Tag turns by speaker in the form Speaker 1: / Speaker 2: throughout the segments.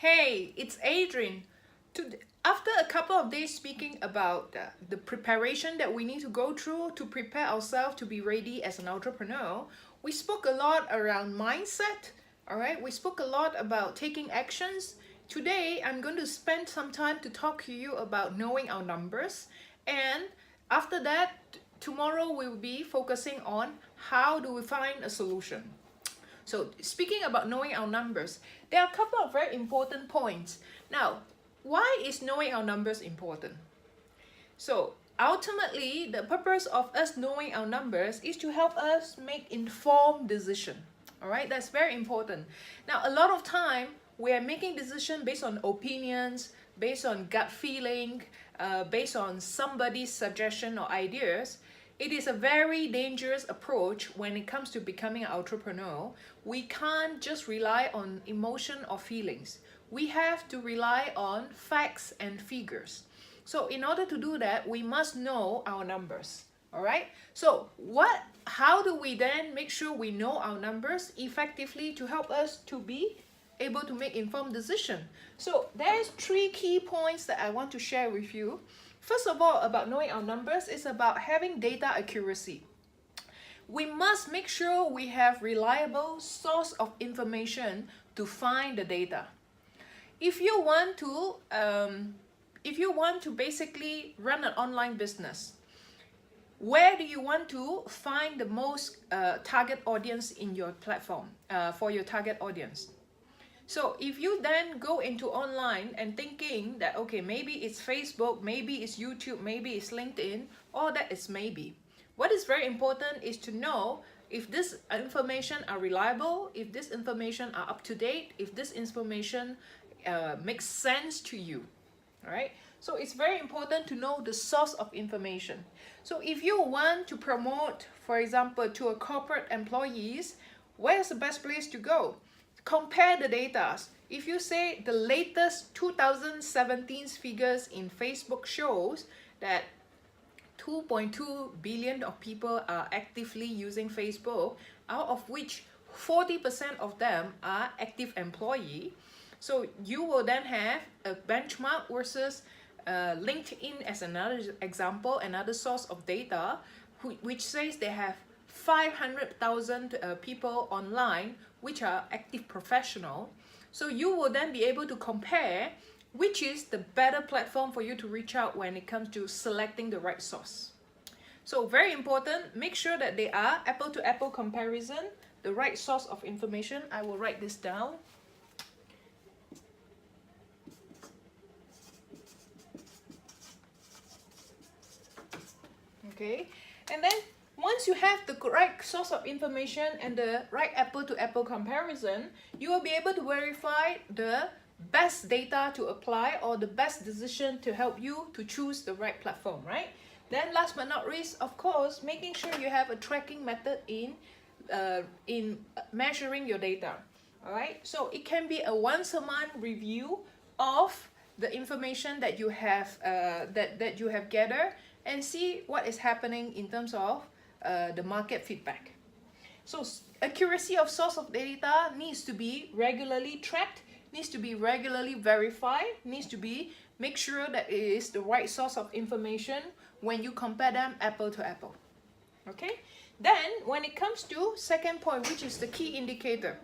Speaker 1: Hey, it's Adrian. After a couple of days speaking about the preparation that we need to go through to prepare ourselves to be ready as an entrepreneur, we spoke a lot around mindset. All right, we spoke a lot about taking actions. Today, I'm going to spend some time to talk to you about knowing our numbers. And after that, tomorrow we'll be focusing on how do we find a solution. So speaking about knowing our numbers, there are a couple of very important points. Now, why is knowing our numbers important? So ultimately, the purpose of us knowing our numbers is to help us make informed decision. All right, that's very important. Now, a lot of time we are making decisions based on opinions, based on gut feeling, based on somebody's suggestion or ideas. It is a very dangerous approach when it comes to becoming an entrepreneur. We can't just rely on emotion or feelings. We have to rely on facts and figures. So in order to do that, we must know our numbers. All right. So how do we then make sure we know our numbers effectively to help us to be able to make informed decision? So there's three key points that I want to share with you. First of all, about knowing our numbers is about having data accuracy. We must make sure we have reliable source of information to find the data. If you want to basically run an online business, where do you want to find the most target audience in your platform for your target audience? So if you then go into online and thinking that, okay, maybe it's Facebook, maybe it's YouTube, maybe it's LinkedIn, all that is maybe. What is very important is to know if this information are reliable, if this information are up to date, if this information makes sense to you. All right. So it's very important to know the source of information. So if you want to promote, for example, to a corporate employees, where's the best place to go? Compare the data. If you say the latest 2017 figures in Facebook shows that 2.2 billion of people are actively using Facebook, out of which 40% of them are active employee. So you will then have a benchmark versus LinkedIn as another example, another source of data, which says they have 500,000 people online which are active professional. So you will then be able to compare which is the better platform for you to reach out when it comes to selecting the right source. So very important, make sure that they are apple to apple comparison, the right source of information. I will write this down. Okay, and then once you have the correct source of information and the right apple to apple comparison, you will be able to verify the best data to apply or the best decision to help you to choose the right platform, right? Then last but not least, of course, making sure you have a tracking method in measuring your data. All right, so it can be a once a month review of the information that you have that you have gathered and see what is happening in terms of the market feedback. So accuracy of source of data needs to be regularly tracked, needs to be regularly verified, needs to be make sure that it is the right source of information when you compare them apple to apple. Okay, then when it comes to second point, which is the key indicator,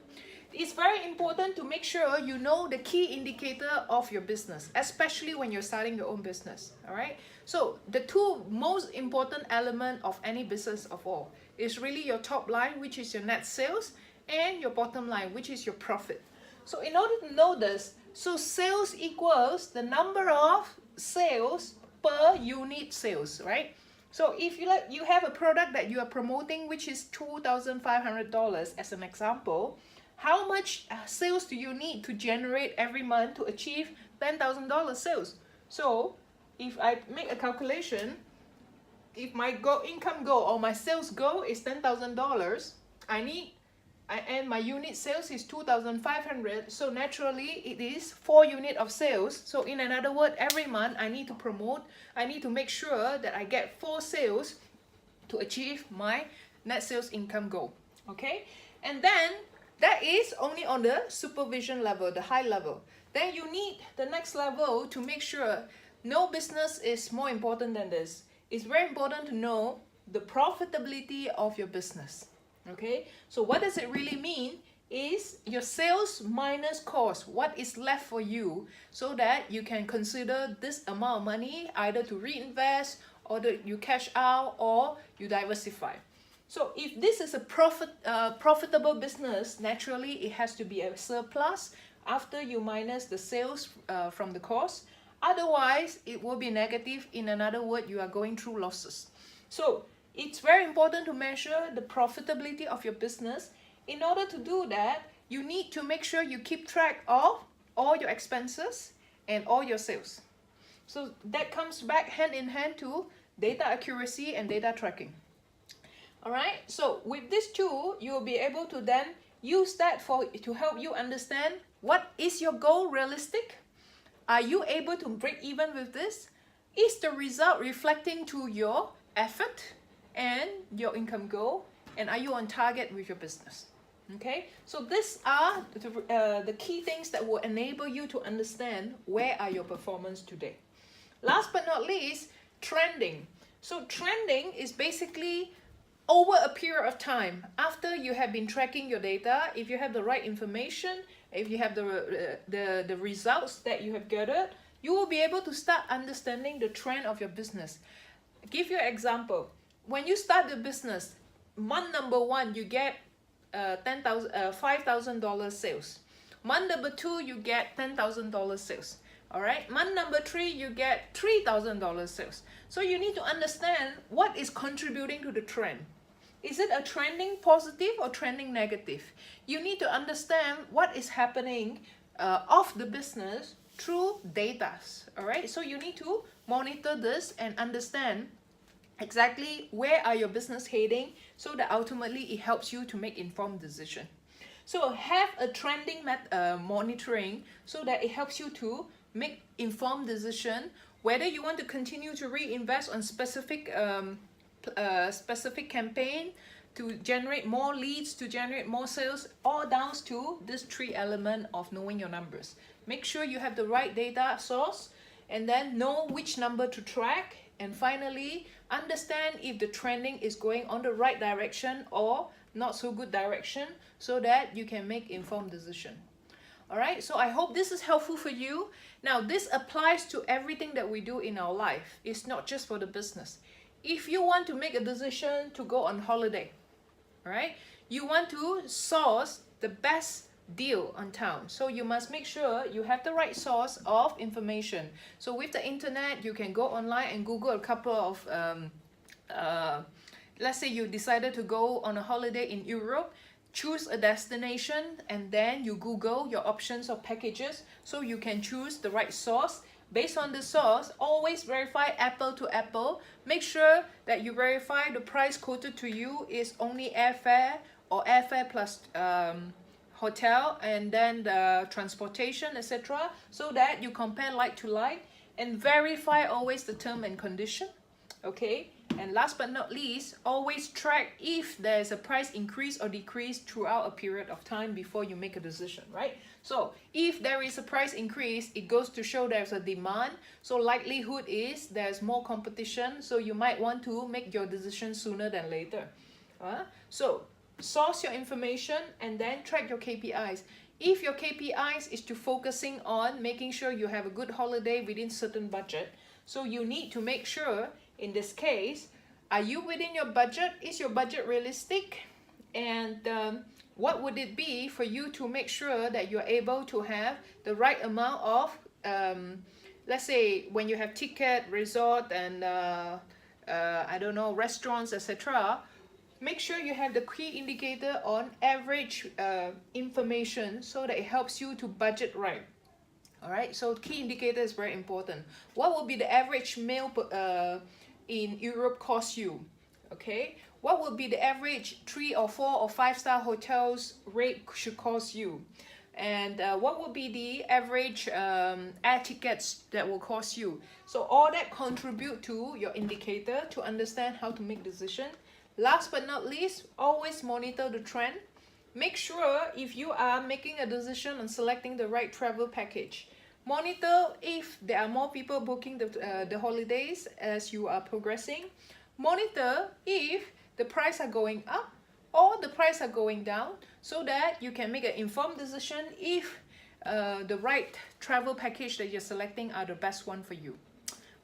Speaker 1: it's very important to make sure you know the key indicator of your business, especially when you're starting your own business. All right, so the two most important element of any business of all is really your top line, which is your net sales, and your bottom line, which is your profit. So in order to know this, so sales equals the number of sales per unit sales, right? So if you have a product that you are promoting which is $2,500 as an example, how much sales do you need to generate every month to achieve $10,000 sales? So if I make a calculation, if my income goal or my sales goal is $10,000, and my unit sales is 2,500, so naturally it is 4 units of sales. So in another word, every month I need to make sure that I get 4 sales to achieve my net sales income goal. Okay, and then That is only on the supervision level, the high level. Then you need the next level to make sure no business is more important than this. It's very important to know the profitability of your business. Okay, so what does it really mean is your sales minus cost, what is left for you, so that you can consider this amount of money either to reinvest or that you cash out or you diversify. So if this is a profitable business, naturally it has to be a surplus after you minus the sales from the cost. Otherwise, it will be negative. In another word, you are going through losses. So it's very important to measure the profitability of your business. In order to do that, you need to make sure you keep track of all your expenses and all your sales. So that comes back hand in hand to data accuracy and data tracking. All right, so with this tool, you will be able to then use that to help you understand what is your goal realistic? Are you able to break even with this? Is the result reflecting to your effort and your income goal? And are you on target with your business? Okay, so these are the key things that will enable you to understand where are your performance today. Last but not least, trending. So trending is basically over a period of time, after you have been tracking your data, if you have the right information, if you have the results that you have gathered, you will be able to start understanding the trend of your business. I'll give you an example. When you start the business, month number 1, you get $5,000 sales. Month number 2, you get $10,000 sales. All right, month number 3, you get $3,000 sales. So you need to understand what is contributing to the trend. Is it a trending positive or trending negative? You need to understand what is happening of the business through data. All right, so you need to monitor this and understand exactly where are your business heading, so that ultimately it helps you to make informed decision. So have a trending monitoring, so that it helps you to make informed decision whether you want to continue to reinvest on specific campaign to generate more leads, to generate more sales, all down to this 3 element of knowing your numbers. Make sure you have the right data source, and then know which number to track, and finally understand if the trending is going on the right direction or not so good direction, so that you can make informed decision. All right, so I hope this is helpful for you. Now, this applies to everything that we do in our life. It's not just for the business. If you want to make a decision to go on holiday, all right, you want to source the best deal on town. So you must make sure you have the right source of information. So with the internet, you can go online and Google a couple of, let's say you decided to go on a holiday in Europe, choose a destination, and then you Google your options of packages so you can choose the right source. Based on the source, always verify apple to apple. Make sure that you verify the price quoted to you is only airfare or airfare plus hotel and then the transportation, etc. So that you compare like to like, and verify always the term and condition. Okay, and last but not least, always track if there's a price increase or decrease throughout a period of time before you make a decision, right? So if there is a price increase, it goes to show there's a demand. So likelihood is there's more competition. So you might want to make your decision sooner than later. So source your information and then track your KPIs. If your KPIs is to focusing on making sure you have a good holiday within certain budget, so you need to make sure, in this case, are you within your budget? Is your budget realistic? And what would it be for you to make sure that you're able to have the right amount of, let's say, when you have ticket, resort, and I don't know, restaurants, etc., make sure you have the key indicator on average information so that it helps you to budget right. All right, so key indicator is very important. What will be the average meal in Europe cost you? Okay, what will be the average 3 or 4 or 5-star hotels rate should cost you? And what will be the average air tickets that will cost you? So all that contribute to your indicator to understand how to make decision. Last but not least, always monitor the trend. Make sure if you are making a decision on selecting the right travel package, monitor if there are more people booking the holidays as you are progressing. Monitor if the price are going up or the price are going down, so that you can make an informed decision if the right travel package that you're selecting are the best one for you.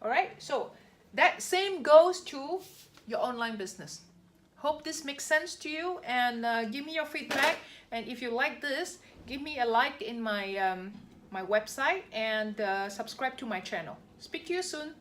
Speaker 1: All right, so that same goes to your online business. Hope this makes sense to you, and give me your feedback. And if you like this, give me a like in my my website, and subscribe to my channel. Speak to you soon.